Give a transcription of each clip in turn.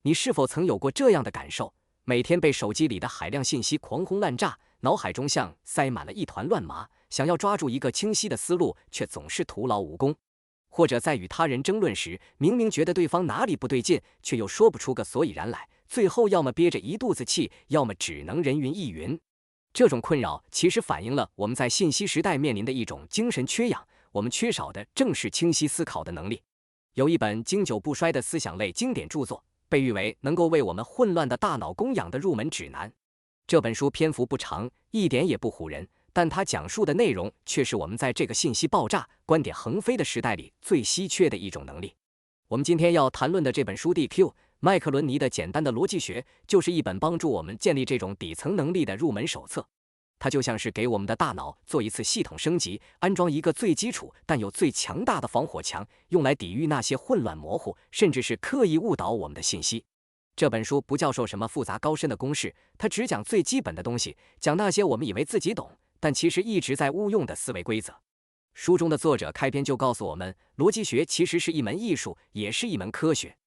你是否曾有过这样的感受？每天被手机里的海量信息狂轰滥炸，脑海中像塞满了一团乱麻，想要抓住一个清晰的思路，却总是徒劳无功。或者在与他人争论时，明明觉得对方哪里不对劲，却又说不出个所以然来，最后要么憋着一肚子气，要么只能人云亦云。这种困扰其实反映了我们在信息时代面临的一种精神缺氧，我们缺少的正是清晰思考的能力。有一本经久不衰的思想类经典著作，被誉为能够为我们混乱的大脑供氧的入门指南。这本书篇幅不长，一点也不唬人，但它讲述的内容却是我们在这个信息爆炸、观点横飞的时代里最稀缺的一种能力。我们今天要谈论的这本书《DQ》麦克伦尼的简单的逻辑学，就是一本帮助我们建立这种底层能力的入门手册。它就像是给我们的大脑做一次系统升级，安装一个最基础但又最强大的防火墙，用来抵御那些混乱模糊，甚至是刻意误导我们的信息。这本书不教授什么复杂高深的公式，它只讲最基本的东西，讲那些我们以为自己懂，但其实一直在误用的思维规则。书中的作者开篇就告诉我们，逻辑学其实是一门艺术，也是一门科学。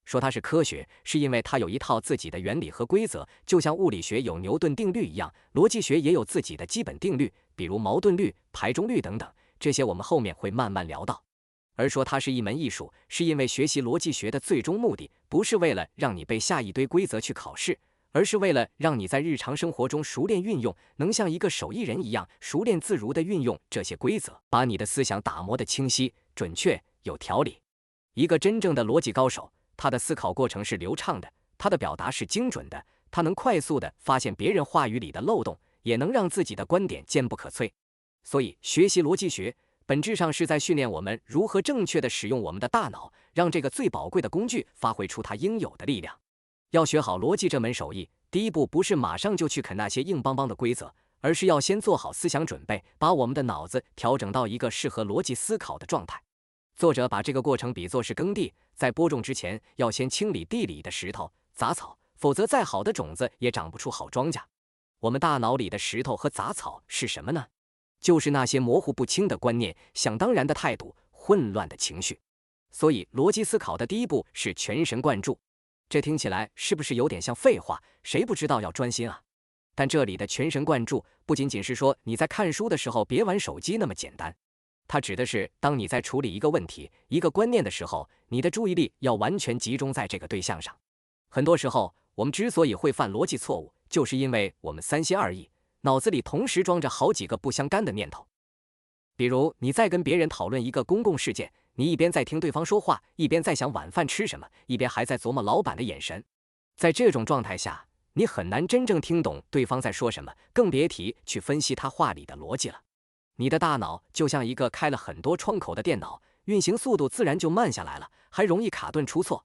说它是科学，是因为它有一套自己的原理和规则，就像物理学有牛顿定律一样，逻辑学也有自己的基本定律，比如矛盾律、排中律等等，这些我们后面会慢慢聊到。而说它是一门艺术，是因为学习逻辑学的最终目的，不是为了让你背下一堆规则去考试，而是为了让你在日常生活中熟练运用，能像一个手艺人一样熟练自如地运用这些规则，把你的思想打磨得清晰、准确、有条理。一个真正的逻辑高手，他的思考过程是流畅的，他的表达是精准的，他能快速地发现别人话语里的漏洞，也能让自己的观点坚不可摧。所以，学习逻辑学本质上是在训练我们如何正确地使用我们的大脑，让这个最宝贵的工具发挥出它应有的力量。要学好逻辑这门手艺，第一步不是马上就去啃那些硬邦邦的规则，而是要先做好思想准备，把我们的脑子调整到一个适合逻辑思考的状态。作者把这个过程比作是耕地，在播种之前要先清理地里的石头、杂草，否则再好的种子也长不出好庄稼。我们大脑里的石头和杂草是什么呢？就是那些模糊不清的观念、想当然的态度、混乱的情绪。所以，逻辑思考的第一步是全神贯注。这听起来是不是有点像废话？谁不知道要专心啊？但这里的全神贯注不仅仅是说你在看书的时候别玩手机那么简单，它指的是当你在处理一个问题、一个观念的时候，你的注意力要完全集中在这个对象上。很多时候，我们之所以会犯逻辑错误，就是因为我们三心二意，脑子里同时装着好几个不相干的念头。比如你在跟别人讨论一个公共事件，你一边在听对方说话，一边在想晚饭吃什么，一边还在琢磨老板的眼神。在这种状态下，你很难真正听懂对方在说什么，更别提去分析他话里的逻辑了。你的大脑就像一个开了很多窗口的电脑，运行速度自然就慢下来了，还容易卡顿出错。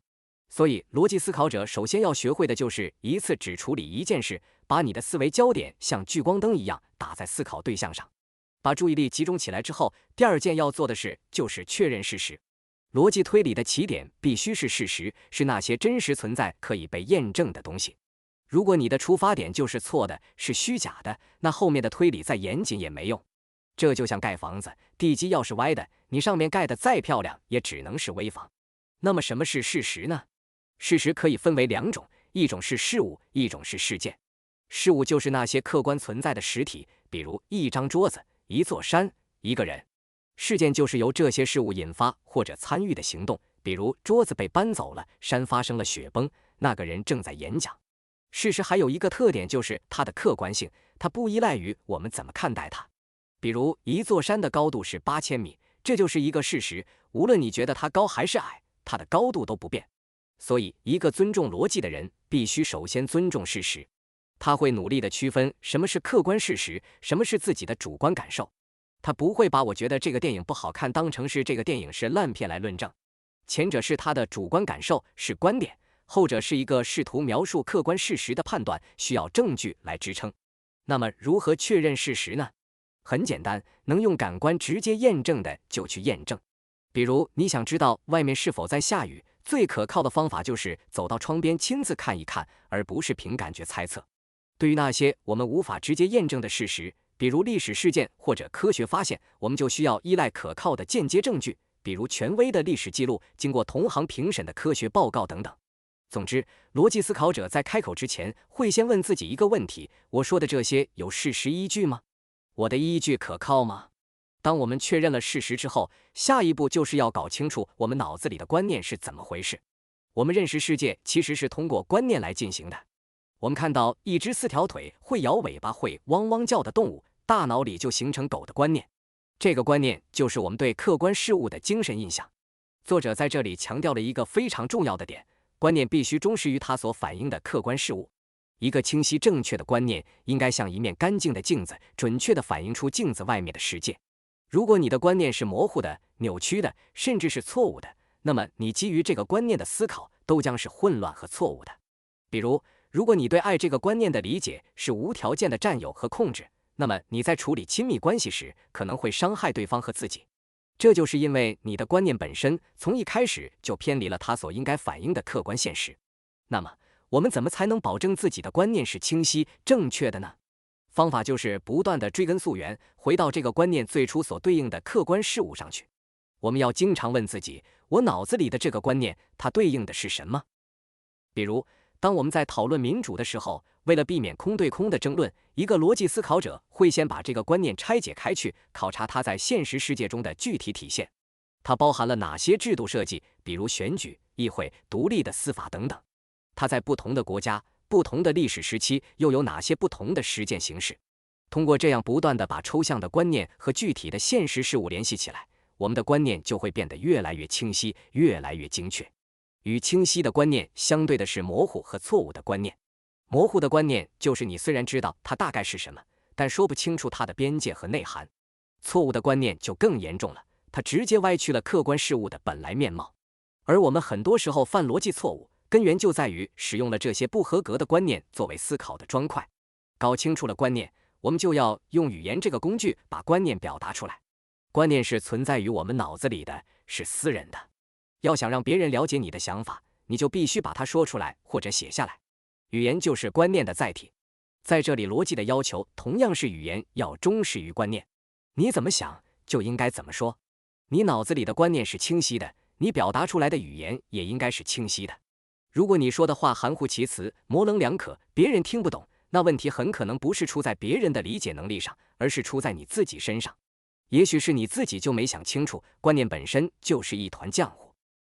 所以，逻辑思考者首先要学会的就是一次只处理一件事，把你的思维焦点像聚光灯一样打在思考对象上。把注意力集中起来之后，第二件要做的事就是确认事实。逻辑推理的起点必须是事实，是那些真实存在、可以被验证的东西。如果你的出发点就是错的，是虚假的，那后面的推理再严谨也没用。这就像盖房子，地基要是歪的，你上面盖的再漂亮，也只能是危房。那么什么是事实呢？事实可以分为两种，一种是事物，一种是事件。事物就是那些客观存在的实体，比如一张桌子、一座山、一个人。事件就是由这些事物引发或者参与的行动，比如桌子被搬走了，山发生了雪崩，那个人正在演讲。事实还有一个特点，就是它的客观性，它不依赖于我们怎么看待它。比如一座山的高度是8000米，这就是一个事实，无论你觉得它高还是矮，它的高度都不变。所以，一个尊重逻辑的人，必须首先尊重事实。他会努力地区分什么是客观事实，什么是自己的主观感受。他不会把我觉得这个电影不好看当成是这个电影是烂片来论证。前者是他的主观感受，是观点；后者是一个试图描述客观事实的判断，需要证据来支撑。那么，如何确认事实呢？很简单，能用感官直接验证的就去验证。比如，你想知道外面是否在下雨，最可靠的方法就是走到窗边亲自看一看，而不是凭感觉猜测。对于那些我们无法直接验证的事实，比如历史事件或者科学发现，我们就需要依赖可靠的间接证据，比如权威的历史记录、经过同行评审的科学报告等等。总之，逻辑思考者在开口之前，会先问自己一个问题：我说的这些有事实依据吗？我的依据可靠吗？当我们确认了事实之后，下一步就是要搞清楚我们脑子里的观念是怎么回事。我们认识世界其实是通过观念来进行的。我们看到一只4条腿、会摇尾巴、会汪汪叫的动物，大脑里就形成狗的观念。这个观念就是我们对客观事物的精神印象。作者在这里强调了一个非常重要的点：观念必须忠实于它所反映的客观事物。一个清晰正确的观念应该像一面干净的镜子，准确地反映出镜子外面的世界。如果你的观念是模糊的、扭曲的，甚至是错误的，那么你基于这个观念的思考都将是混乱和错误的。比如，如果你对爱这个观念的理解是无条件的占有和控制，那么你在处理亲密关系时可能会伤害对方和自己。这就是因为你的观念本身从一开始就偏离了它所应该反映的客观现实。那么，我们怎么才能保证自己的观念是清晰、正确的呢？方法就是不断的追根溯源，回到这个观念最初所对应的客观事物上去。我们要经常问自己，我脑子里的这个观念，它对应的是什么？比如，当我们在讨论民主的时候，为了避免空对空的争论，一个逻辑思考者会先把这个观念拆解开去，考察它在现实世界中的具体体现。它包含了哪些制度设计，比如选举、议会、独立的司法等等。它在不同的国家、不同的历史时期又有哪些不同的实践形式？通过这样不断地把抽象的观念和具体的现实事物联系起来，我们的观念就会变得越来越清晰，越来越精确。与清晰的观念相对的是模糊和错误的观念。模糊的观念就是你虽然知道它大概是什么，但说不清楚它的边界和内涵。错误的观念就更严重了，它直接歪曲了客观事物的本来面貌。而我们很多时候犯逻辑错误，根源就在于使用了这些不合格的观念作为思考的砖块。搞清楚了观念，我们就要用语言这个工具把观念表达出来。观念是存在于我们脑子里的，是私人的。要想让别人了解你的想法，你就必须把它说出来或者写下来。语言就是观念的载体。在这里，逻辑的要求同样是语言要忠实于观念。你怎么想，就应该怎么说。你脑子里的观念是清晰的，你表达出来的语言也应该是清晰的。如果你说的话含糊其辞、模棱两可，别人听不懂，那问题很可能不是出在别人的理解能力上，而是出在你自己身上。也许是你自己就没想清楚，观念本身就是一团浆糊。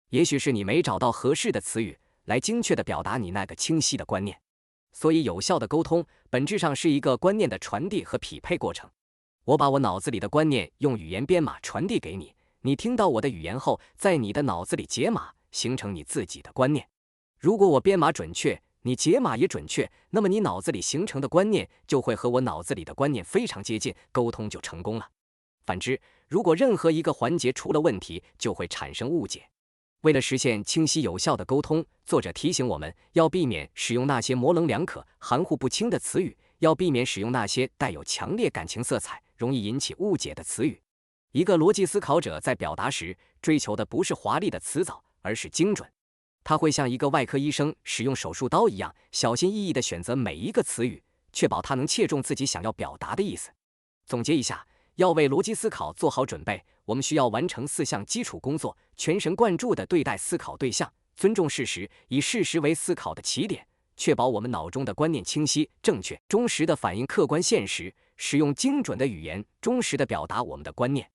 也许是你没找到合适的词语来精确地表达你那个清晰的观念。所以有效的沟通本质上是一个观念的传递和匹配过程。我把我脑子里的观念用语言编码传递给你，你听到我的语言后，在你的脑子里解码，形成你自己的观念。如果我编码准确，你解码也准确，那么你脑子里形成的观念就会和我脑子里的观念非常接近，沟通就成功了。反之，如果任何一个环节出了问题，就会产生误解。为了实现清晰有效的沟通，作者提醒我们要避免使用那些模棱两可、含糊不清的词语，要避免使用那些带有强烈感情色彩、容易引起误解的词语。一个逻辑思考者在表达时，追求的不是华丽的辞藻，而是精准。他会像一个外科医生使用手术刀一样，小心翼翼地选择每一个词语，确保他能切中自己想要表达的意思。总结一下，要为逻辑思考做好准备，我们需要完成4项基础工作：全神贯注地对待思考对象，尊重事实，以事实为思考的起点，确保我们脑中的观念清晰、正确、忠实地反映客观现实，使用精准的语言，忠实地表达我们的观念。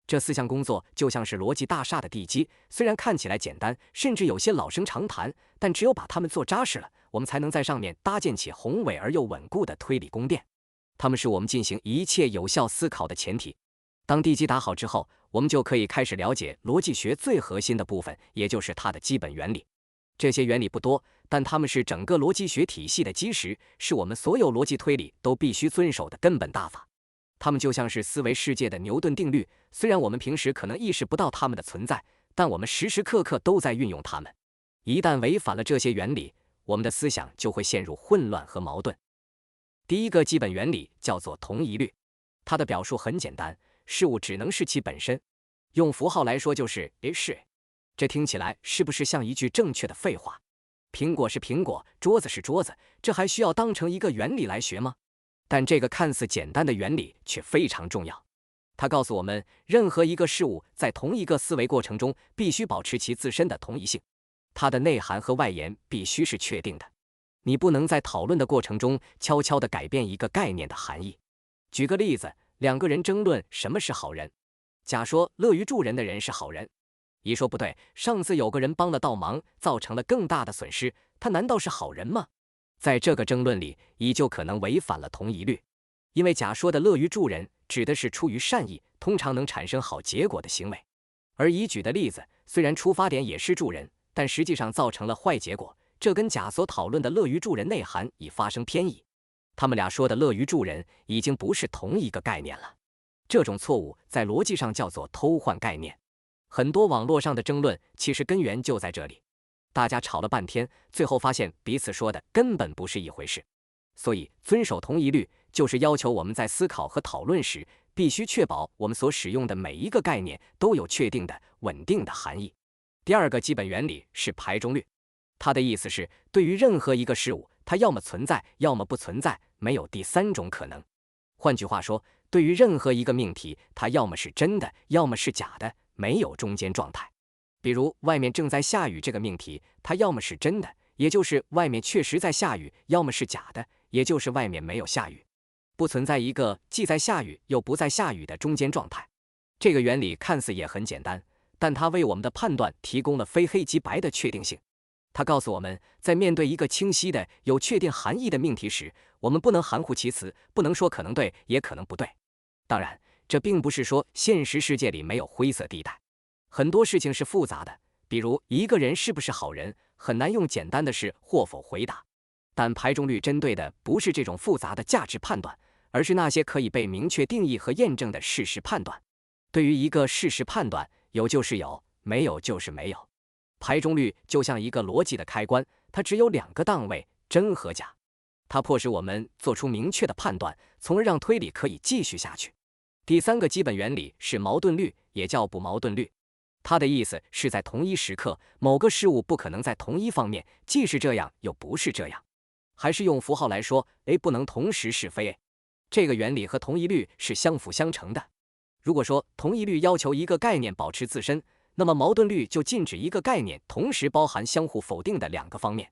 这4项工作就像是逻辑大厦的地基，虽然看起来简单，甚至有些老生常谈，但只有把它们做扎实了，我们才能在上面搭建起宏伟而又稳固的推理宫殿。它们是我们进行一切有效思考的前提。当地基打好之后，我们就可以开始了解逻辑学最核心的部分，也就是它的基本原理。这些原理不多，但它们是整个逻辑学体系的基石，是我们所有逻辑推理都必须遵守的根本大法。它们就像是思维世界的牛顿定律，虽然我们平时可能意识不到它们的存在，但我们时时刻刻都在运用它们。一旦违反了这些原理，我们的思想就会陷入混乱和矛盾。第一个基本原理叫做同一律，它的表述很简单，事物只能是其本身。用符号来说就是是。这听起来是不是像一句正确的废话？苹果是苹果，桌子是桌子，这还需要当成一个原理来学吗？但这个看似简单的原理却非常重要。它告诉我们，任何一个事物在同一个思维过程中必须保持其自身的同一性。它的内涵和外延必须是确定的。你不能在讨论的过程中悄悄地改变一个概念的含义。举个例子，两个人争论什么是好人。甲说乐于助人的人是好人，乙说不对，上次有个人帮了倒忙，造成了更大的损失，他难道是好人吗？在这个争论里，乙就可能违反了同一律，因为甲说的乐于助人指的是出于善意，通常能产生好结果的行为，而乙举的例子虽然出发点也是助人，但实际上造成了坏结果，这跟甲所讨论的乐于助人内涵已发生偏异。他们俩说的乐于助人已经不是同一个概念了。这种错误在逻辑上叫做偷换概念。很多网络上的争论其实根源就在这里，大家吵了半天，最后发现彼此说的根本不是一回事。所以遵守同一律就是要求我们在思考和讨论时，必须确保我们所使用的每一个概念都有确定的、稳定的含义。第二个基本原理是排中律，它的意思是，对于任何一个事物，它要么存在，要么不存在，没有第三种可能。换句话说，对于任何一个命题，它要么是真的，要么是假的，没有中间状态。比如外面正在下雨这个命题，它要么是真的，也就是外面确实在下雨，要么是假的，也就是外面没有下雨，不存在一个既在下雨又不在下雨的中间状态。这个原理看似也很简单，但它为我们的判断提供了非黑即白的确定性。它告诉我们，在面对一个清晰的、有确定含义的命题时，我们不能含糊其辞，不能说可能对，也可能不对。当然，这并不是说现实世界里没有灰色地带，很多事情是复杂的，比如一个人是不是好人，很难用简单的是或否回答。但排中律针对的不是这种复杂的价值判断，而是那些可以被明确定义和验证的事实判断。对于一个事实判断，有就是有，没有就是没有。排中律就像一个逻辑的开关，它只有两个档位，真和假。它迫使我们做出明确的判断，从而让推理可以继续下去。第三个基本原理是矛盾律，也叫不矛盾律。它的意思是在同一时刻，某个事物不可能在同一方面既是这样又不是这样。还是用符号来说 ，A 不能同时是非 A。这个原理和同一律是相辅相成的。如果说同一律要求一个概念保持自身，那么矛盾律就禁止一个概念同时包含相互否定的两个方面。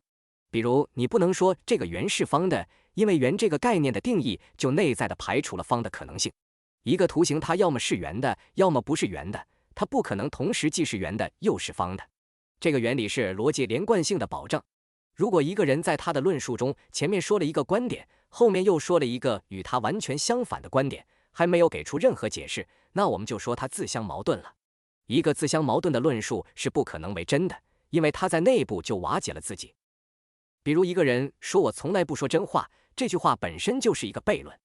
比如，你不能说这个圆是方的，因为圆这个概念的定义就内在的排除了方的可能性。一个图形它要么是圆的，要么不是圆的，它不可能同时既是圆的又是方的。这个原理是逻辑连贯性的保证。如果一个人在他的论述中前面说了一个观点，后面又说了一个与他完全相反的观点，还没有给出任何解释，那我们就说他自相矛盾了。一个自相矛盾的论述是不可能为真的，因为他在内部就瓦解了自己。比如一个人说我从来不说真话，这句话本身就是一个悖论。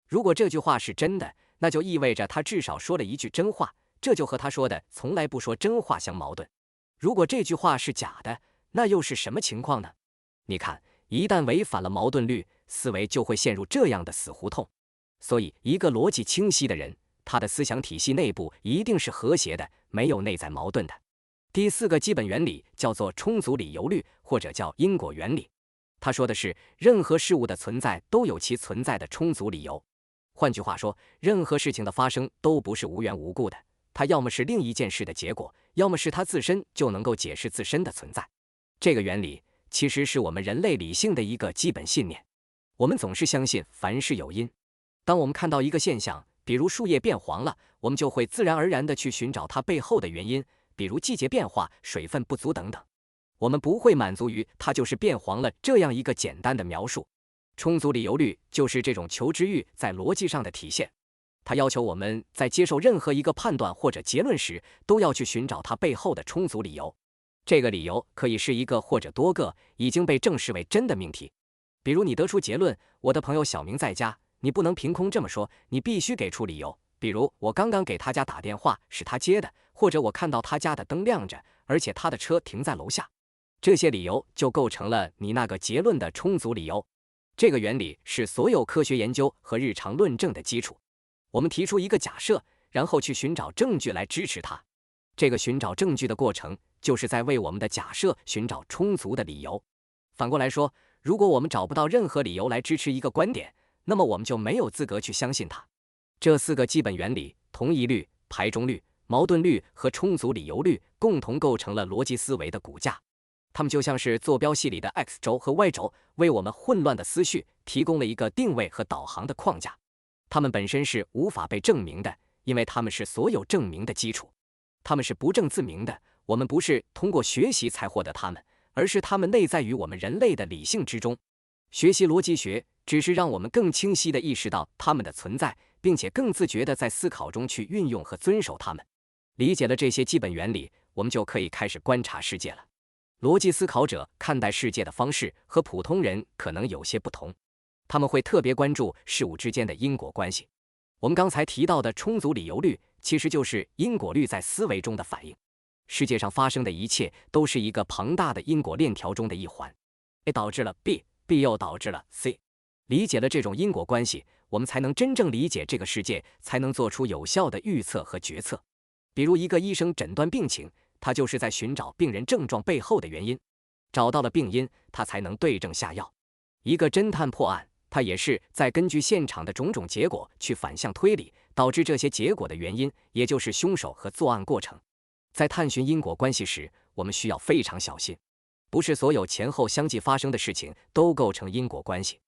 如果这句话是真的，那就意味着他至少说了一句真话，这就和他说的从来不说真话相矛盾。如果这句话是假的，那又是什么情况呢？你看，一旦违反了矛盾律，思维就会陷入这样的死胡同。所以，一个逻辑清晰的人，他的思想体系内部一定是和谐的，没有内在矛盾的。第四个基本原理叫做充足理由律，或者叫因果原理。他说的是，任何事物的存在都有其存在的充足理由。换句话说，任何事情的发生都不是无缘无故的，它要么是另一件事的结果，要么是它自身就能够解释自身的存在。这个原理其实是我们人类理性的一个基本信念。我们总是相信凡事有因。当我们看到一个现象，比如树叶变黄了，我们就会自然而然地去寻找它背后的原因，比如季节变化、水分不足等等。我们不会满足于它就是变黄了这样一个简单的描述。充足理由律就是这种求知欲在逻辑上的体现。它要求我们在接受任何一个判断或者结论时，都要去寻找它背后的充足理由。这个理由可以是一个或者多个已经被证实为真的命题。比如你得出结论，我的朋友小明在家，你不能凭空这么说，你必须给出理由。比如我刚刚给他家打电话，是他接的，或者我看到他家的灯亮着，而且他的车停在楼下。这些理由就构成了你那个结论的充足理由。这个原理是所有科学研究和日常论证的基础。我们提出一个假设，然后去寻找证据来支持它。这个寻找证据的过程，就是在为我们的假设寻找充足的理由。反过来说，如果我们找不到任何理由来支持一个观点，那么我们就没有资格去相信它。这四个基本原理，同一律、排中律、矛盾律和充足理由律，共同构成了逻辑思维的骨架。它们就像是坐标系里的 x 轴和 y 轴，为我们混乱的思绪提供了一个定位和导航的框架。它们本身是无法被证明的，因为它们是所有证明的基础。它们是不证自明的，我们不是通过学习才获得它们，而是它们内在于我们人类的理性之中。学习逻辑学只是让我们更清晰地意识到它们的存在，并且更自觉地在思考中去运用和遵守它们。理解了这些基本原理，我们就可以开始观察世界了。逻辑思考者看待世界的方式和普通人可能有些不同，他们会特别关注事物之间的因果关系。我们刚才提到的充足理由律，其实就是因果律在思维中的反应。世界上发生的一切都是一个庞大的因果链条中的一环 ，A 导致了 B，B 又导致了 C。理解了这种因果关系，我们才能真正理解这个世界，才能做出有效的预测和决策。比如一个医生诊断病情，他就是在寻找病人症状背后的原因，找到了病因，他才能对症下药。一个侦探破案，他也是在根据现场的种种结果去反向推理，导致这些结果的原因，也就是凶手和作案过程。在探寻因果关系时，我们需要非常小心，不是所有前后相继发生的事情都构成因果关系。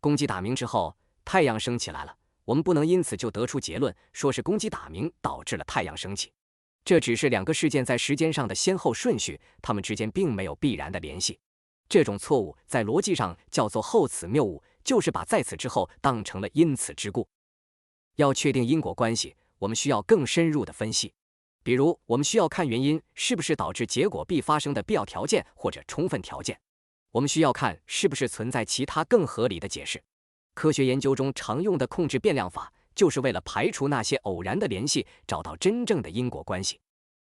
公鸡打鸣之后，太阳升起来了，我们不能因此就得出结论，说是公鸡打鸣导致了太阳升起。这只是两个事件在时间上的先后顺序，它们之间并没有必然的联系。这种错误在逻辑上叫做后此谬误，就是把在此之后当成了因此之故。要确定因果关系，我们需要更深入的分析。比如，我们需要看原因是不是导致结果 B 发生的必要条件或者充分条件。我们需要看是不是存在其他更合理的解释。科学研究中常用的控制变量法，就是为了排除那些偶然的联系，找到真正的因果关系。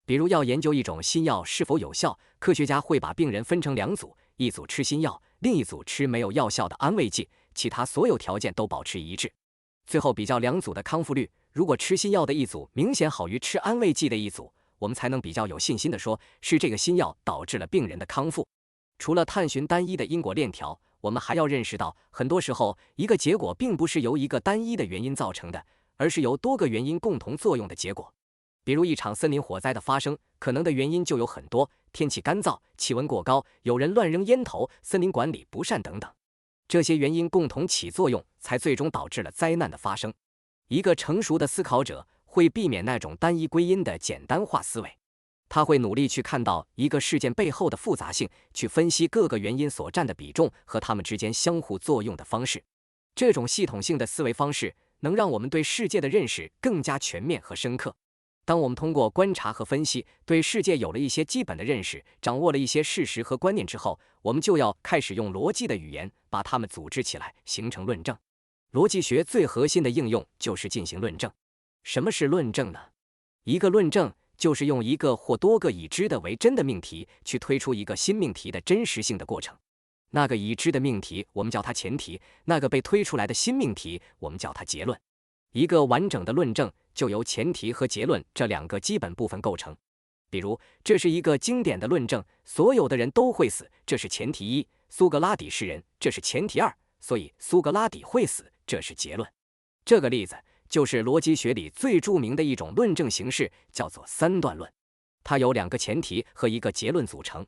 比如要研究一种新药是否有效，科学家会把病人分成两组，一组吃新药，另一组吃没有药效的安慰剂，其他所有条件都保持一致。最后比较两组的康复率，如果吃新药的一组明显好于吃安慰剂的一组，我们才能比较有信心地说是这个新药导致了病人的康复。除了探寻单一的因果链条，我们还要认识到，很多时候一个结果并不是由一个单一的原因造成的，而是由多个原因共同作用的结果。比如一场森林火灾的发生，可能的原因就有很多，天气干燥，气温过高，有人乱扔烟头，森林管理不善等等。这些原因共同起作用，才最终导致了灾难的发生。一个成熟的思考者会避免那种单一归因的简单化思维，他会努力去看到一个事件背后的复杂性，去分析各个原因所占的比重和它们之间相互作用的方式。这种系统性的思维方式能让我们对世界的认识更加全面和深刻。当我们通过观察和分析对世界有了一些基本的认识，掌握了一些事实和观念之后，我们就要开始用逻辑的语言把它们组织起来，形成论证。逻辑学最核心的应用就是进行论证。什么是论证呢？一个论证就是用一个或多个已知的为真的命题去推出一个新命题的真实性的过程。那个已知的命题我们叫它前提，那个被推出来的新命题我们叫它结论。一个完整的论证就由前提和结论这两个基本部分构成。比如，这是一个经典的论证，所有的人都会死，这是前提一；苏格拉底是人，这是前提二，所以苏格拉底会死，这是结论。这个例子就是逻辑学里最著名的一种论证形式，叫做三段论。它由两个前提和一个结论组成。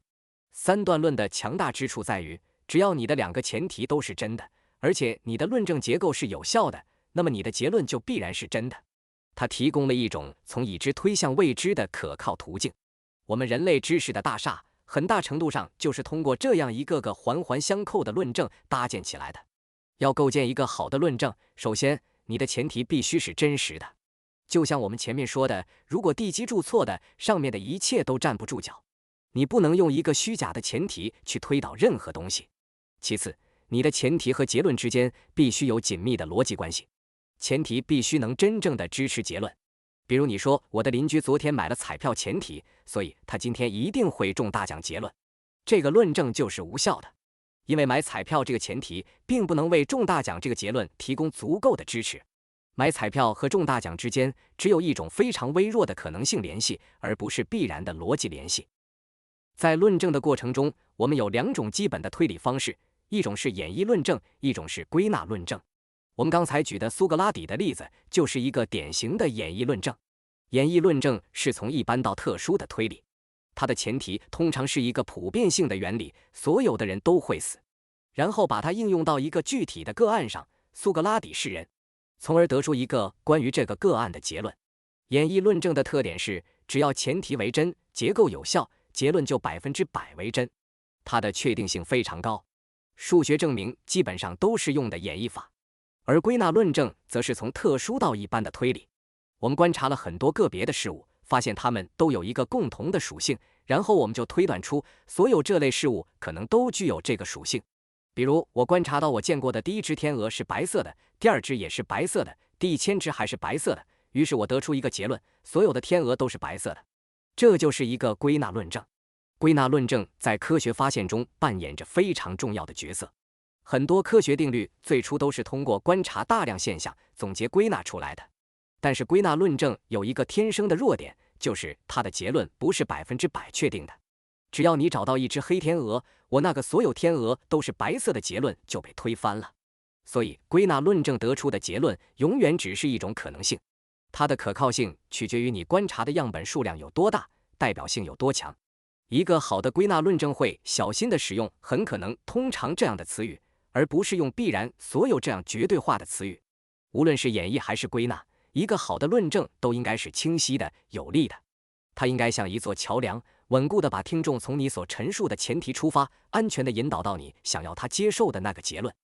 三段论的强大之处在于，只要你的两个前提都是真的，而且你的论证结构是有效的，那么你的结论就必然是真的。它提供了一种从已知推向未知的可靠途径。我们人类知识的大厦，很大程度上就是通过这样一个个环环相扣的论证搭建起来的。要构建一个好的论证，首先你的前提必须是真实的。就像我们前面说的，如果地基筑错的，上面的一切都站不住脚。你不能用一个虚假的前提去推导任何东西。其次，你的前提和结论之间必须有紧密的逻辑关系。前提必须能真正的支持结论。比如你说我的邻居昨天买了彩票前提，所以他今天一定会中大奖结论，这个论证就是无效的，因为买彩票这个前提并不能为中大奖这个结论提供足够的支持。买彩票和中大奖之间只有一种非常微弱的可能性联系，而不是必然的逻辑联系。在论证的过程中，我们有两种基本的推理方式，一种是演绎论证，一种是归纳论证。我们刚才举的苏格拉底的例子就是一个典型的演绎论证。演绎论证是从一般到特殊的推理。它的前提通常是一个普遍性的原理，所有的人都会死，然后把它应用到一个具体的个案上，苏格拉底是人，从而得出一个关于这个个案的结论。演绎论证的特点是，只要前提为真，结构有效，结论就100%为真，它的确定性非常高。数学证明基本上都是用的演绎法，而归纳论证则是从特殊到一般的推理。我们观察了很多个别的事物，发现它们都有一个共同的属性，然后我们就推断出所有这类事物可能都具有这个属性。比如，我观察到我见过的第一只天鹅是白色的，第二只也是白色的，第1000只还是白色的，于是我得出一个结论：所有的天鹅都是白色的。这就是一个归纳论证。归纳论证在科学发现中扮演着非常重要的角色。很多科学定律最初都是通过观察大量现象总结归纳出来的，但是归纳论证有一个天生的弱点，就是它的结论不是100%确定的。只要你找到一只黑天鹅，我那个所有天鹅都是白色的结论就被推翻了。所以归纳论证得出的结论永远只是一种可能性，它的可靠性取决于你观察的样本数量有多大，代表性有多强。一个好的归纳论证会小心地使用很可能、通常这样的词语，而不是用必然、所有这样绝对化的词语。无论是演绎还是归纳，一个好的论证都应该是清晰的、有力的。它应该像一座桥梁，稳固地把听众从你所陈述的前提出发，安全地引导到你想要他接受的那个结论。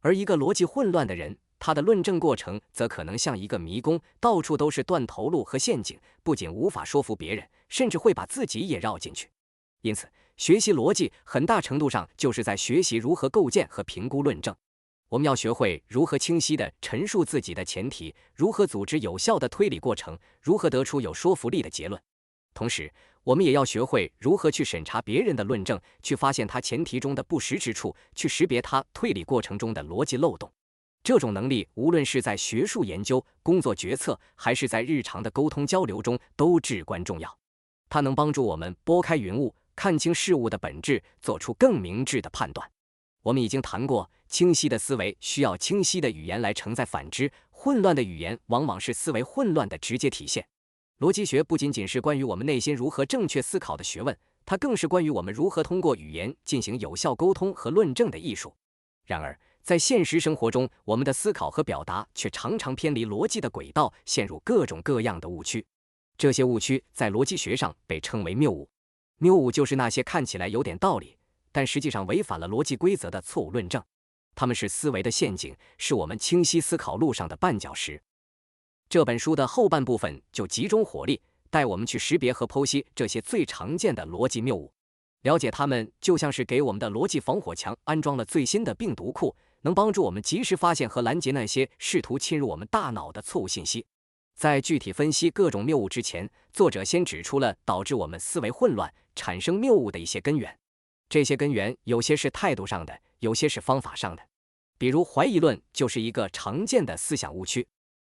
而一个逻辑混乱的人，他的论证过程则可能像一个迷宫，到处都是断头路和陷阱，不仅无法说服别人，甚至会把自己也绕进去。因此，学习逻辑很大程度上就是在学习如何构建和评估论证。我们要学会如何清晰地陈述自己的前提，如何组织有效的推理过程，如何得出有说服力的结论。同时，我们也要学会如何去审查别人的论证，去发现他前提中的不实之处，去识别他推理过程中的逻辑漏洞。这种能力无论是在学术研究、工作决策，还是在日常的沟通交流中都至关重要。它能帮助我们拨开云雾，看清事物的本质，做出更明智的判断。我们已经谈过，清晰的思维需要清晰的语言来承载反之，混乱的语言往往是思维混乱的直接体现。逻辑学不仅仅是关于我们内心如何正确思考的学问，它更是关于我们如何通过语言进行有效沟通和论证的艺术。然而，在现实生活中，我们的思考和表达却常常偏离逻辑的轨道，陷入各种各样的误区。这些误区在逻辑学上被称为谬误。谬误就是那些看起来有点道理，但实际上违反了逻辑规则的错误论证。它们是思维的陷阱，是我们清晰思考路上的绊脚石。这本书的后半部分就集中火力，带我们去识别和剖析这些最常见的逻辑谬误。了解它们就像是给我们的逻辑防火墙安装了最新的病毒库，能帮助我们及时发现和拦截那些试图侵入我们大脑的错误信息。在具体分析各种谬误之前，作者先指出了导致我们思维混乱、产生谬误的一些根源。这些根源有些是态度上的，有些是方法上的。比如怀疑论就是一个常见的思想误区。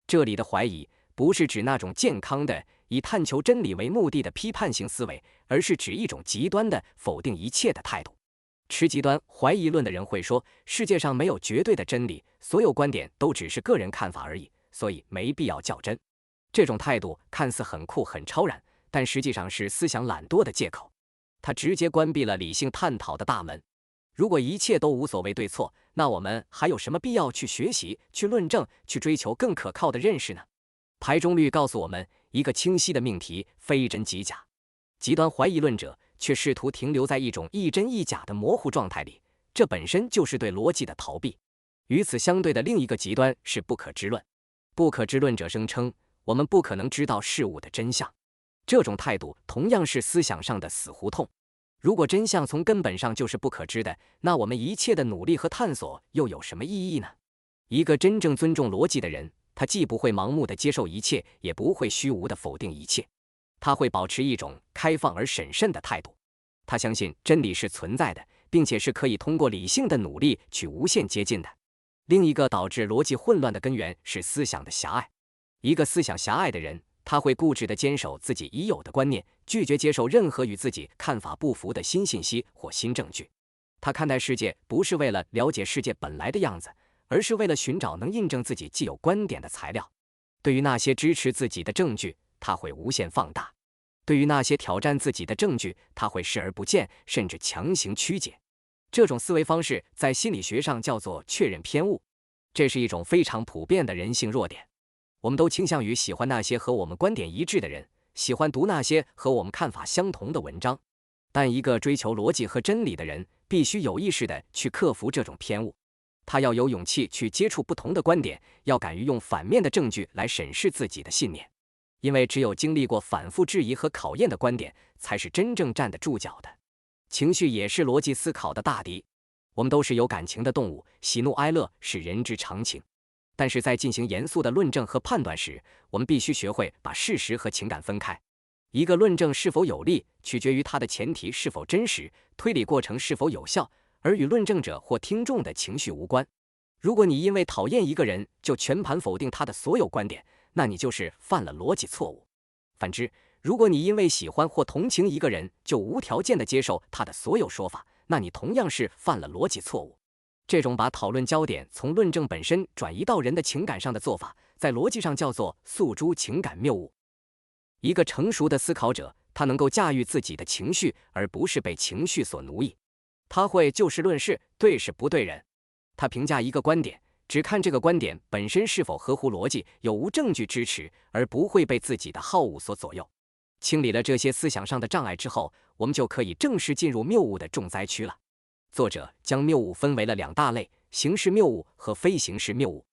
这里的怀疑不是指那种健康的以探求真理为目的的批判性思维，而是指一种极端的否定一切的态度。持极端怀疑论的人会说，世界上没有绝对的真理，所有观点都只是个人看法而已，所以没必要较真。这种态度看似很酷很超然，但实际上是思想懒惰的借口。它直接关闭了理性探讨的大门。如果一切都无所谓对错，那我们还有什么必要去学习、去论证、去追求更可靠的认识呢？排中律告诉我们，一个清晰的命题非真即假。极端怀疑论者却试图停留在一种一真一假的模糊状态里，这本身就是对逻辑的逃避。与此相对的另一个极端是不可知论。不可知论者声称，我们不可能知道事物的真相。这种态度同样是思想上的死胡同。如果真相从根本上就是不可知的，那我们一切的努力和探索又有什么意义呢？一个真正尊重逻辑的人，他既不会盲目地接受一切，也不会虚无地否定一切。他会保持一种开放而审慎的态度。他相信真理是存在的，并且是可以通过理性的努力去无限接近的。另一个导致逻辑混乱的根源是思想的狭隘。一个思想狭隘的人，他会固执地坚守自己已有的观念，拒绝接受任何与自己看法不符的新信息或新证据。他看待世界不是为了了解世界本来的样子，而是为了寻找能印证自己既有观点的材料。对于那些支持自己的证据，他会无限放大。对于那些挑战自己的证据，他会视而不见，甚至强行曲解。这种思维方式在心理学上叫做确认偏误，这是一种非常普遍的人性弱点。我们都倾向于喜欢那些和我们观点一致的人，喜欢读那些和我们看法相同的文章。但一个追求逻辑和真理的人，必须有意识地去克服这种偏误。他要有勇气去接触不同的观点，要敢于用反面的证据来审视自己的信念。因为只有经历过反复质疑和考验的观点，才是真正站得住脚的。情绪也是逻辑思考的大敌。我们都是有感情的动物，喜怒哀乐是人之常情。但是在进行严肃的论证和判断时，我们必须学会把事实和情感分开。一个论证是否有力，取决于它的前提是否真实，推理过程是否有效，而与论证者或听众的情绪无关。如果你因为讨厌一个人就全盘否定他的所有观点，那你就是犯了逻辑错误。反之，如果你因为喜欢或同情一个人就无条件地接受他的所有说法，那你同样是犯了逻辑错误。这种把讨论焦点从论证本身转移到人的情感上的做法，在逻辑上叫做诉诸情感谬误。一个成熟的思考者，他能够驾驭自己的情绪，而不是被情绪所奴役。他会就事论事，对事不对人。他评价一个观点，只看这个观点本身是否合乎逻辑，有无证据支持，而不会被自己的好恶所左右。清理了这些思想上的障碍之后，我们就可以正式进入谬误的重灾区了。作者将谬误分为了两大类：形式谬误和非形式谬误。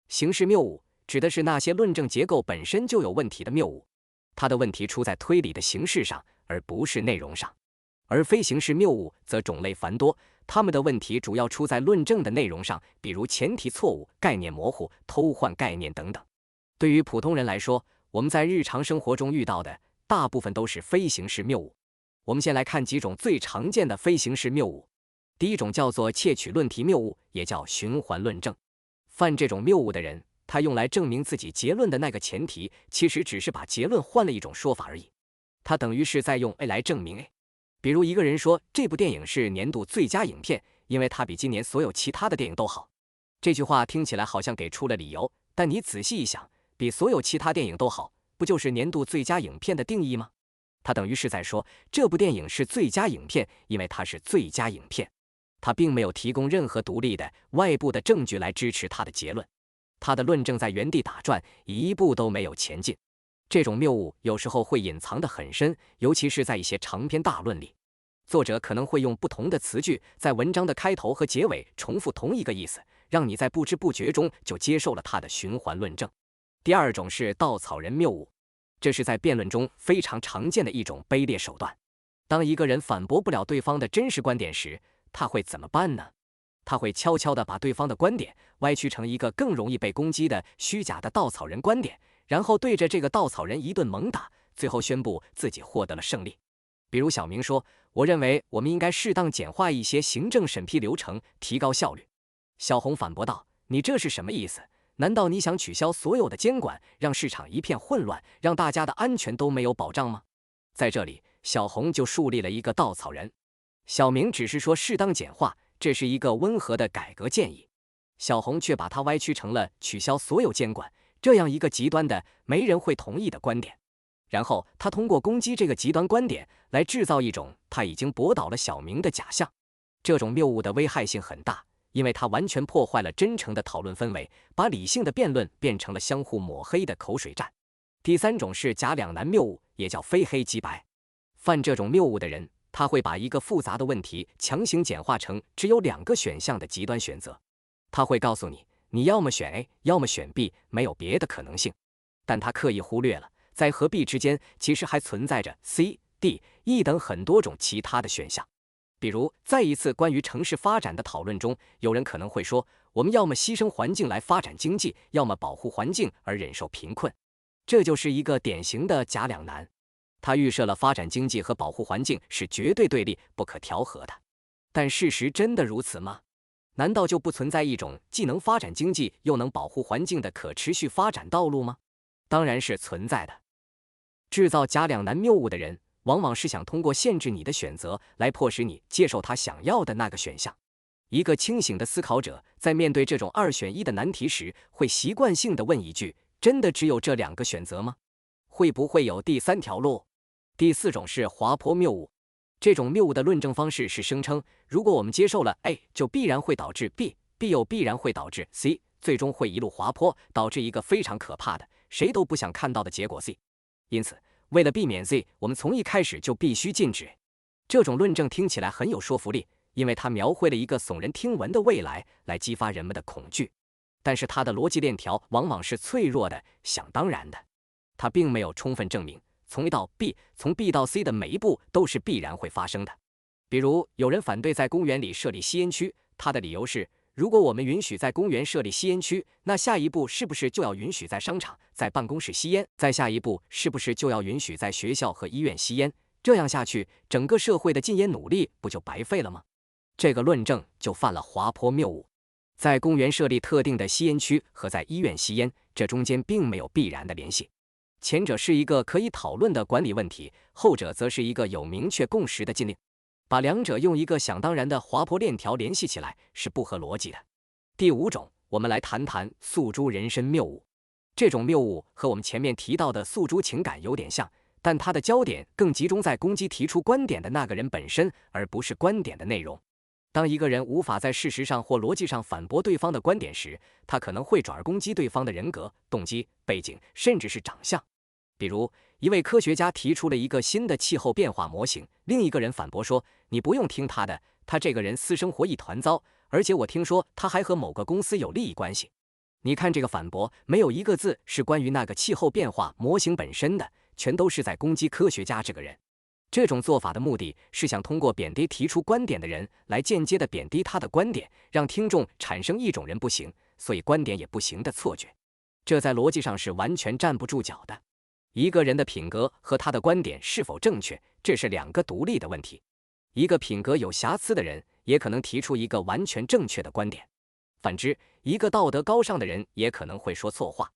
形式谬误指的是那些论证结构本身就有问题的谬误，它的问题出在推理的形式上，而不是内容上。而非形式谬误则种类繁多，它们的问题主要出在论证的内容上，比如前提错误、概念模糊、偷换概念等等。对于普通人来说，我们在日常生活中遇到的大部分都是非形式谬误。我们先来看几种最常见的非形式谬误。第一种叫做窃取论题谬误，也叫循环论证。犯这种谬误的人，他用来证明自己结论的那个前提，其实只是把结论换了一种说法而已。他等于是在用 A 来证明 A。比如一个人说这部电影是年度最佳影片，因为它比今年所有其他的电影都好。这句话听起来好像给出了理由，但你仔细一想，比所有其他电影都好，不就是年度最佳影片的定义吗？他等于是在说这部电影是最佳影片，因为它是最佳影片。他并没有提供任何独立的外部的证据来支持他的结论，他的论证在原地打转，一步都没有前进。这种谬误有时候会隐藏得很深，尤其是在一些长篇大论里，作者可能会用不同的词句在文章的开头和结尾重复同一个意思，让你在不知不觉中就接受了他的循环论证。第二种是稻草人谬误，这是在辩论中非常常见的一种卑劣手段。当一个人反驳不了对方的真实观点时，他会怎么办呢？他会悄悄地把对方的观点歪曲成一个更容易被攻击的虚假的稻草人观点，然后对着这个稻草人一顿猛打，最后宣布自己获得了胜利。比如小明说，我认为我们应该适当简化一些行政审批流程，提高效率。小红反驳道，你这是什么意思？难道你想取消所有的监管，让市场一片混乱，让大家的安全都没有保障吗？在这里，小红就树立了一个稻草人。小明只是说适当简化，这是一个温和的改革建议，小红却把它歪曲成了取消所有监管，这样一个极端的没人会同意的观点。然后他通过攻击这个极端观点来制造一种他已经驳倒了小明的假象。这种谬误的危害性很大，因为它完全破坏了真诚的讨论氛围，把理性的辩论变成了相互抹黑的口水战。第三种是假两难谬误，也叫非黑即白。犯这种谬误的人，他会把一个复杂的问题强行简化成只有两个选项的极端选择。他会告诉你，你要么选 A， 要么选 B， 没有别的可能性。但他刻意忽略了，在和 B 之间其实还存在着 C、D、E 等很多种其他的选项。比如，在一次关于城市发展的讨论中，有人可能会说，我们要么牺牲环境来发展经济，要么保护环境而忍受贫困。这就是一个典型的假两难。他预设了发展经济和保护环境是绝对对立、不可调和的。但事实真的如此吗？难道就不存在一种既能发展经济又能保护环境的可持续发展道路吗？当然是存在的。制造假两难谬误的人，往往是想通过限制你的选择来迫使你接受他想要的那个选项。一个清醒的思考者在面对这种二选一的难题时，会习惯性地问一句：真的只有这两个选择吗？会不会有第三条路？第4种是滑坡谬误。这种谬误的论证方式是声称，如果我们接受了 A， 就必然会导致 B，B 又必然会导致 C， 最终会一路滑坡，导致一个非常可怕的、谁都不想看到的结果 C。因此，为了避免 Z， 我们从一开始就必须禁止。这种论证听起来很有说服力，因为它描绘了一个耸人听闻的未来，来激发人们的恐惧。但是它的逻辑链条往往是脆弱的、想当然的，它并没有充分证明从 A 到 B， 从 B 到 C 的每一步都是必然会发生的。比如，有人反对在公园里设立吸烟区，他的理由是，如果我们允许在公园设立吸烟区，那下一步是不是就要允许在商场、在办公室吸烟？再下一步是不是就要允许在学校和医院吸烟？这样下去，整个社会的禁烟努力不就白费了吗？这个论证就犯了滑坡谬误。在公园设立特定的吸烟区和在医院吸烟，这中间并没有必然的联系。前者是一个可以讨论的管理问题，后者则是一个有明确共识的禁令。把两者用一个想当然的滑坡链条联系起来是不合逻辑的。第5种，我们来谈谈诉诸人身谬误。这种谬误和我们前面提到的诉诸情感有点像，但它的焦点更集中在攻击提出观点的那个人本身，而不是观点的内容。当一个人无法在事实上或逻辑上反驳对方的观点时，他可能会转而攻击对方的人格、动机、背景，甚至是长相。比如，一位科学家提出了一个新的气候变化模型，另一个人反驳说：“你不用听他的，他这个人私生活一团糟，而且我听说他还和某个公司有利益关系。”你看这个反驳，没有一个字是关于那个气候变化模型本身的，全都是在攻击科学家这个人。这种做法的目的是想通过贬低提出观点的人，来间接的贬低他的观点，让听众产生一种人不行，所以观点也不行的错觉。这在逻辑上是完全站不住脚的。一个人的品格和他的观点是否正确，这是2个独立的问题。一个品格有瑕疵的人，也可能提出一个完全正确的观点。反之，一个道德高尚的人也可能会说错话。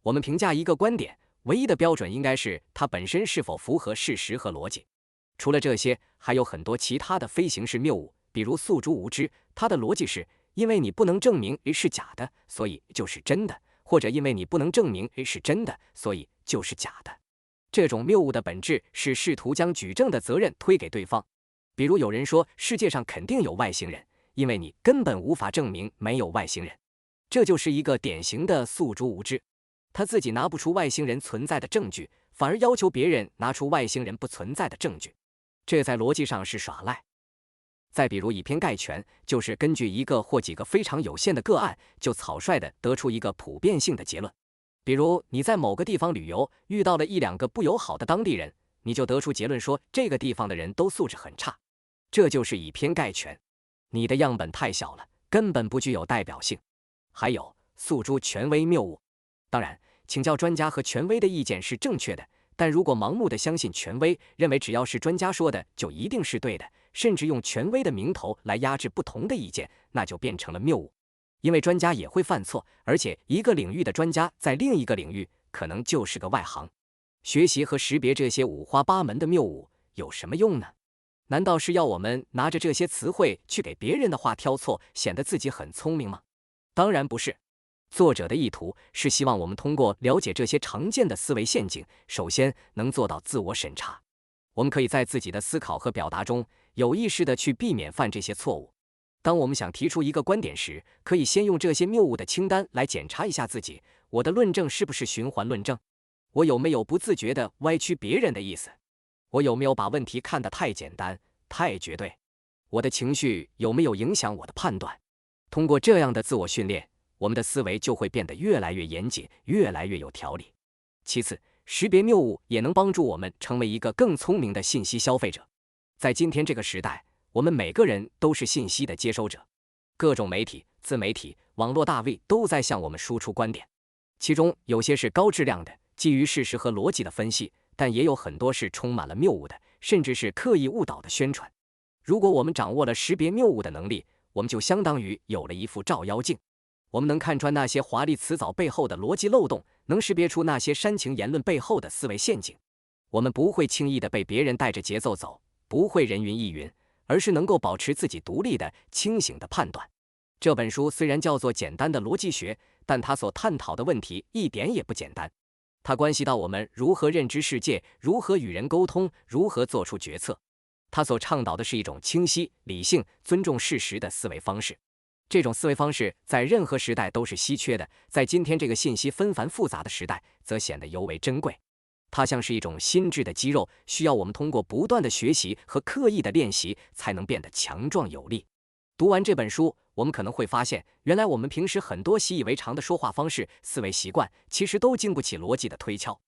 我们评价一个观点，唯一的标准应该是它本身是否符合事实和逻辑。除了这些，还有很多其他的非形式谬误，比如诉诸无知，它的逻辑是因为你不能证明 A 是假的，所以就是真的，或者因为你不能证明 A 是真的，所以就是假的。这种谬误的本质是试图将举证的责任推给对方。比如有人说世界上肯定有外星人，因为你根本无法证明没有外星人。这就是一个典型的诉诸无知。他自己拿不出外星人存在的证据，反而要求别人拿出外星人不存在的证据。这在逻辑上是耍赖。再比如以偏概全，就是根据一个或几个非常有限的个案，就草率地得出一个普遍性的结论。比如你在某个地方旅游，遇到了1、2个不友好的当地人，你就得出结论说这个地方的人都素质很差。这就是以偏概全。你的样本太小了，根本不具有代表性。还有诉诸权威谬误。当然，请教专家和权威的意见是正确的，但如果盲目地相信权威，认为只要是专家说的就一定是对的，甚至用权威的名头来压制不同的意见，那就变成了谬误。因为专家也会犯错，而且一个领域的专家在另一个领域可能就是个外行。学习和识别这些五花八门的谬误有什么用呢？难道是要我们拿着这些词汇去给别人的话挑错，显得自己很聪明吗？当然不是。作者的意图是希望我们通过了解这些常见的思维陷阱，首先能做到自我审查。我们可以在自己的思考和表达中有意识地去避免犯这些错误。当我们想提出一个观点时，可以先用这些谬误的清单来检查一下自己，我的论证是不是循环论证？我有没有不自觉地歪曲别人的意思？我有没有把问题看得太简单、太绝对？我的情绪有没有影响我的判断？通过这样的自我训练，我们的思维就会变得越来越严谨，越来越有条理。其次，识别谬误也能帮助我们成为一个更聪明的信息消费者。在今天这个时代，我们每个人都是信息的接收者，各种媒体、自媒体、网络大 V 都在向我们输出观点，其中有些是高质量的，基于事实和逻辑的分析，但也有很多是充满了谬误的，甚至是刻意误导的宣传。如果我们掌握了识别谬误的能力，我们就相当于有了一副照妖镜。我们能看穿那些华丽辞藻背后的逻辑漏洞，能识别出那些煽情言论背后的思维陷阱。我们不会轻易地被别人带着节奏走，不会人云亦云，而是能够保持自己独立的、清醒的判断。这本书虽然叫做简单的逻辑学，但它所探讨的问题一点也不简单。它关系到我们如何认知世界，如何与人沟通，如何做出决策。它所倡导的是一种清晰、理性、尊重事实的思维方式。这种思维方式在任何时代都是稀缺的，在今天这个信息纷繁复杂的时代，则显得尤为珍贵。它像是一种心智的肌肉，需要我们通过不断的学习和刻意的练习，才能变得强壮有力。读完这本书，我们可能会发现，原来我们平时很多习以为常的说话方式、思维习惯，其实都经不起逻辑的推敲。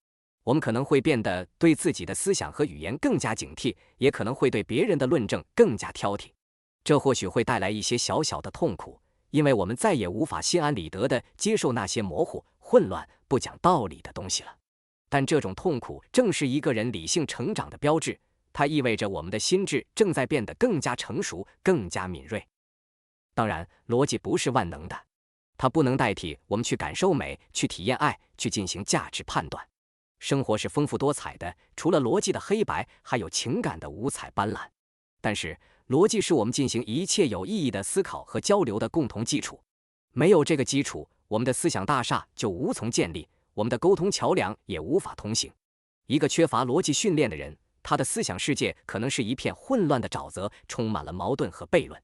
我们可能会变得对自己的思想和语言更加警惕，也可能会对别人的论证更加挑剔。这或许会带来一些小小的痛苦，因为我们再也无法心安理得地接受那些模糊、混乱、不讲道理的东西了。但这种痛苦正是一个人理性成长的标志，它意味着我们的心智正在变得更加成熟、更加敏锐。当然，逻辑不是万能的，它不能代替我们去感受美、去体验爱、去进行价值判断。生活是丰富多彩的，除了逻辑的黑白，还有情感的五彩斑斓。但是，逻辑是我们进行一切有意义的思考和交流的共同基础。没有这个基础，我们的思想大厦就无从建立，我们的沟通桥梁也无法通行。一个缺乏逻辑训练的人，他的思想世界可能是一片混乱的沼泽，充满了矛盾和悖论。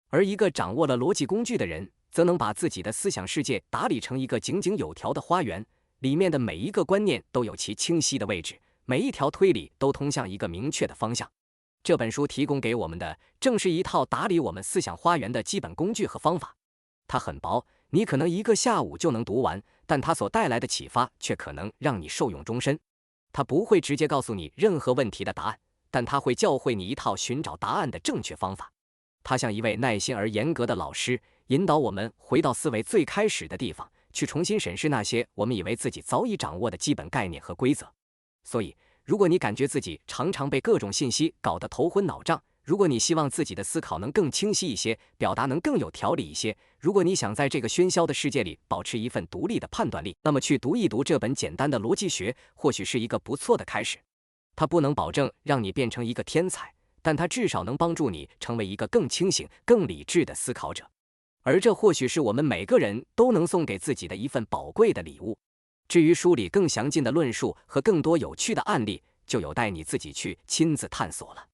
而一个掌握了逻辑工具的人，则能把自己的思想世界打理成一个井井有条的花园，里面的每一个观念都有其清晰的位置，每一条推理都通向一个明确的方向。这本书提供给我们的，正是一套打理我们思想花园的基本工具和方法。它很薄，你可能一个下午就能读完，但它所带来的启发却可能让你受用终身。它不会直接告诉你任何问题的答案，但它会教会你一套寻找答案的正确方法。它像一位耐心而严格的老师，引导我们回到思维最开始的地方，去重新审视那些我们以为自己早已掌握的基本概念和规则。所以，如果你感觉自己常常被各种信息搞得头昏脑胀，如果你希望自己的思考能更清晰一些，表达能更有条理一些，如果你想在这个喧嚣的世界里保持一份独立的判断力，那么去读一读这本简单的逻辑学，或许是一个不错的开始。它不能保证让你变成一个天才，但它至少能帮助你成为一个更清醒、更理智的思考者。而这或许是我们每个人都能送给自己的一份宝贵的礼物。至于书里更详尽的论述和更多有趣的案例，就有待你自己去亲自探索了。